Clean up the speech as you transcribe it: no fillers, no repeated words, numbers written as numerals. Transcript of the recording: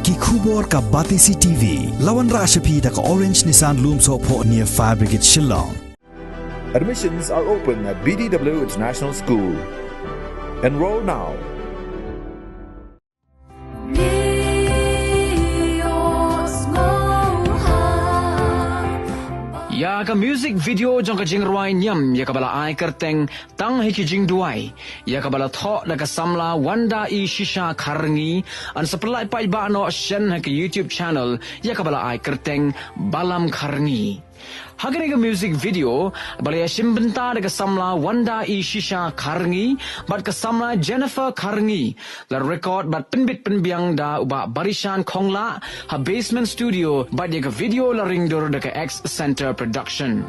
Ki khubor ka Batisi TV. Lawan Rashapi da ka Orange Nissan Loom Sopo near Fire Brigade Shillong. Admissions are open at BDW International School. Enroll now. Ya ka music video jong ka Jingrwai Niam ya ka bala ai kerteng Tang hiki Jingduwai ya ka bala tho na ka samla wanda I shisha kharngi an supply Paidbah no shen ha ka YouTube channel ya ka bala ai kerteng balam kharngi. Hagani ka music video bala ya shimbenta da ka samla wanda I shisha kharngi bat ka samla Jennifer kharngi la record bat penbit penbiang da uba barishan khongla ha basement studio bat ya ka video la ringdor da ka X Center production.